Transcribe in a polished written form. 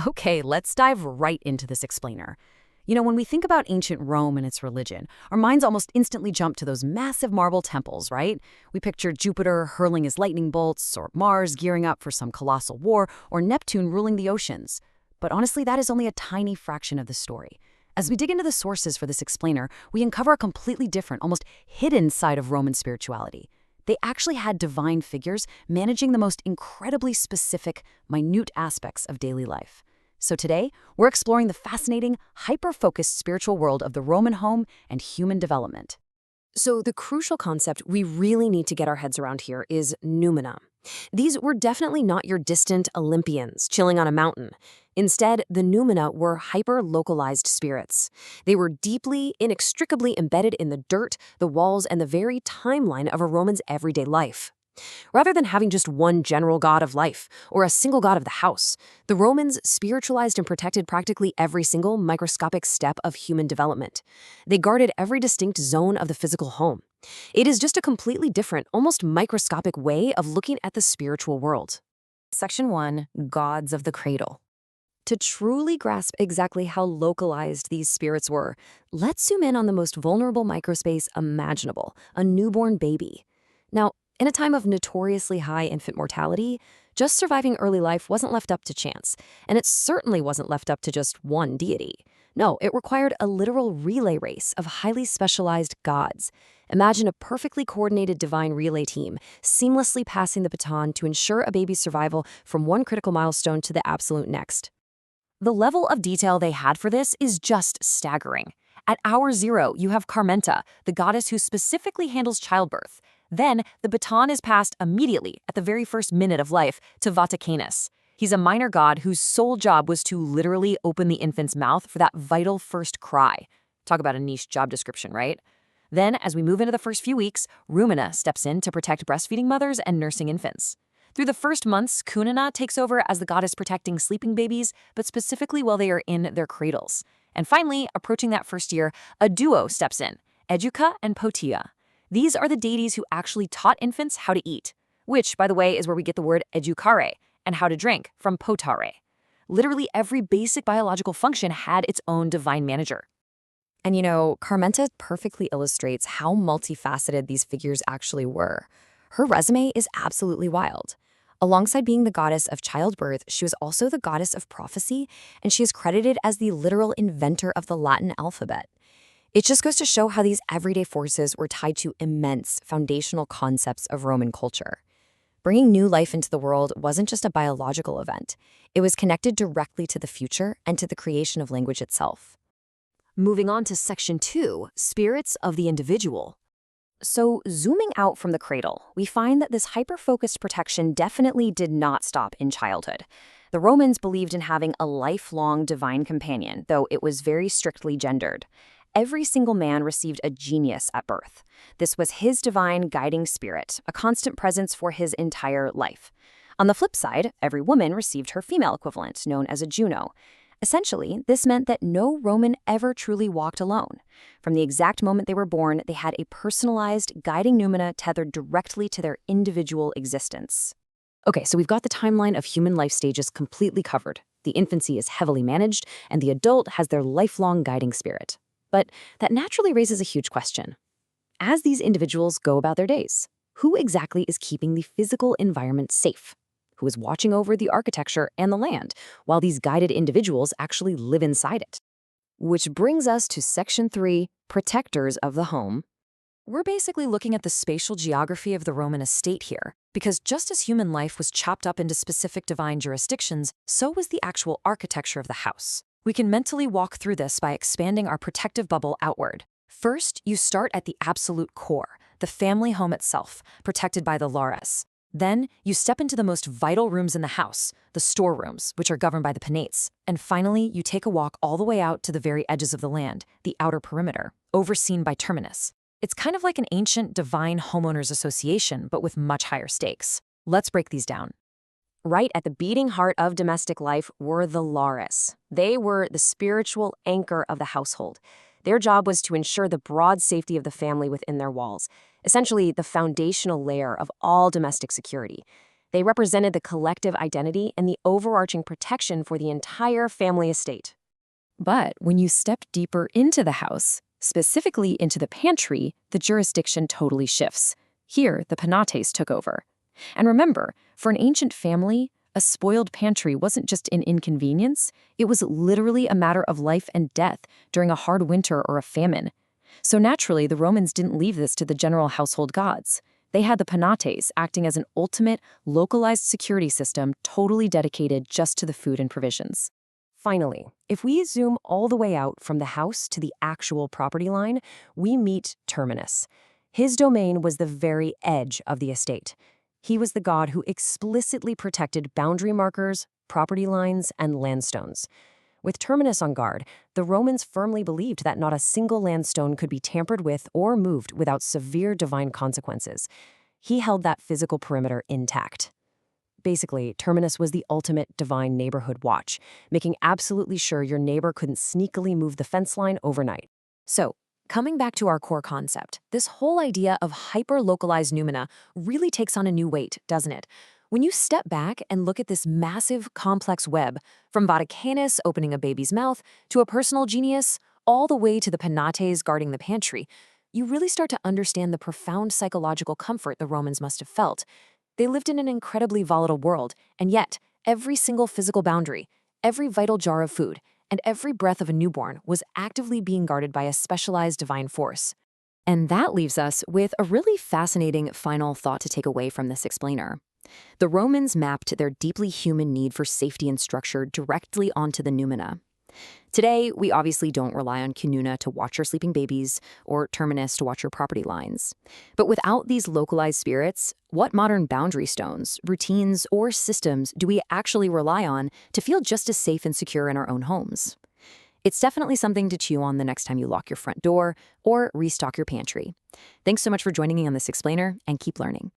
Okay, let's dive right into this explainer. When we think about ancient Rome and its religion, our minds almost instantly jump to those massive marble temples, right? We picture Jupiter hurling his lightning bolts, or Mars gearing up for some colossal war, or Neptune ruling the oceans. But honestly, that is only a tiny fraction of the story. As we dig into the sources for this explainer, we uncover a completely different, almost hidden side of Roman spirituality. They actually had divine figures managing the most incredibly specific, minute aspects of daily life. So today, we're exploring the fascinating, hyper-focused spiritual world of the Roman home and human development. So the crucial concept we really need to get our heads around here is noumena. These were definitely not your distant Olympians chilling on a mountain. Instead, the noumena were hyper-localized spirits. They were deeply, inextricably embedded in the dirt, the walls, and the very timeline of a Roman's everyday life. Rather than having just one general god of life or a single god of the house, the Romans spiritualized and protected practically every single microscopic step of human development. They guarded every distinct zone of the physical home. It is just a completely different, almost microscopic way of looking at the spiritual world. Section 1, Gods of the Cradle. To truly grasp exactly how localized these spirits were, let's zoom in on the most vulnerable microspace imaginable, a newborn baby. Now, in a time of notoriously high infant mortality, just surviving early life wasn't left up to chance, and it certainly wasn't left up to just one deity. No, it required a literal relay race of highly specialized gods. Imagine a perfectly coordinated divine relay team, seamlessly passing the baton to ensure a baby's survival from one critical milestone to the absolute next. The level of detail they had for this is just staggering. At hour 0, you have Carmenta, the goddess who specifically handles childbirth. Then, the baton is passed immediately, at the very first minute of life, to Vaticanus. He's a minor god whose sole job was to literally open the infant's mouth for that vital first cry. Talk about a niche job description, right? Then, as we move into the first few weeks, Rumina steps in to protect breastfeeding mothers and nursing infants. Through the first months, Kunina takes over as the goddess protecting sleeping babies, but specifically while they are in their cradles. And finally, approaching that first year, a duo steps in, Educa and Potia. These are the deities who actually taught infants how to eat, which, by the way, is where we get the word educare, and how to drink from potare. Literally every basic biological function had its own divine manager. And Carmenta perfectly illustrates how multifaceted these figures actually were. Her resume is absolutely wild. Alongside being the goddess of childbirth, she was also the goddess of prophecy, and she is credited as the literal inventor of the Latin alphabet. It just goes to show how these everyday forces were tied to immense foundational concepts of Roman culture. Bringing new life into the world wasn't just a biological event. It was connected directly to the future and to the creation of language itself. Moving on to Section 2, Spirits of the Individual. So, zooming out from the cradle, we find that this hyper-focused protection definitely did not stop in childhood. The Romans believed in having a lifelong divine companion, though it was very strictly gendered. Every single man received a genius at birth. This was his divine guiding spirit, a constant presence for his entire life. On the flip side, every woman received her female equivalent, known as a Juno. Essentially, this meant that no Roman ever truly walked alone. From the exact moment they were born, they had a personalized, guiding noumena tethered directly to their individual existence. Okay, so we've got the timeline of human life stages completely covered. The infancy is heavily managed, and the adult has their lifelong guiding spirit. But that naturally raises a huge question. As these individuals go about their days, who exactly is keeping the physical environment safe? Who is watching over the architecture and the land, while these guided individuals actually live inside it? Which brings us to Section 3, Protectors of the Home. We're basically looking at the spatial geography of the Roman estate here, because just as human life was chopped up into specific divine jurisdictions, so was the actual architecture of the house. We can mentally walk through this by expanding our protective bubble outward. First, you start at the absolute core, the family home itself, protected by the Lares. Then, you step into the most vital rooms in the house, the storerooms, which are governed by the Penates. And finally, you take a walk all the way out to the very edges of the land, the outer perimeter, overseen by Terminus. It's kind of like an ancient divine homeowners association, but with much higher stakes. Let's break these down. Right at the beating heart of domestic life were the Lares. They were the spiritual anchor of the household. Their job was to ensure the broad safety of the family within their walls, essentially the foundational layer of all domestic security. They represented the collective identity and the overarching protection for the entire family estate. But when you step deeper into the house, specifically into the pantry, the jurisdiction totally shifts. Here, the Penates took over. And remember, for an ancient family, a spoiled pantry wasn't just an inconvenience, it was literally a matter of life and death during a hard winter or a famine. So naturally, the Romans didn't leave this to the general household gods. They had the Penates acting as an ultimate, localized security system totally dedicated just to the food and provisions. Finally, if we zoom all the way out from the house to the actual property line, we meet Terminus. His domain was the very edge of the estate. He was the god who explicitly protected boundary markers, property lines, and landstones. With Terminus on guard, the Romans firmly believed that not a single landstone could be tampered with or moved without severe divine consequences. He held that physical perimeter intact. Basically, Terminus was the ultimate divine neighborhood watch, making absolutely sure your neighbor couldn't sneakily move the fence line overnight. So, coming back to our core concept, this whole idea of hyper-localized noumena really takes on a new weight, doesn't it? When you step back and look at this massive, complex web, from Vaticanus opening a baby's mouth to a personal genius, all the way to the Penates guarding the pantry, you really start to understand the profound psychological comfort the Romans must have felt. They lived in an incredibly volatile world, and yet, every single physical boundary, every vital jar of food, and every breath of a newborn was actively being guarded by a specialized divine force. And that leaves us with a really fascinating final thought to take away from this explainer. The Romans mapped their deeply human need for safety and structure directly onto the noumena. Today, we obviously don't rely on Cununa to watch our sleeping babies or Terminus to watch your property lines. But without these localized spirits, what modern boundary stones, routines, or systems do we actually rely on to feel just as safe and secure in our own homes? It's definitely something to chew on the next time you lock your front door or restock your pantry. Thanks so much for joining me on this explainer, and keep learning.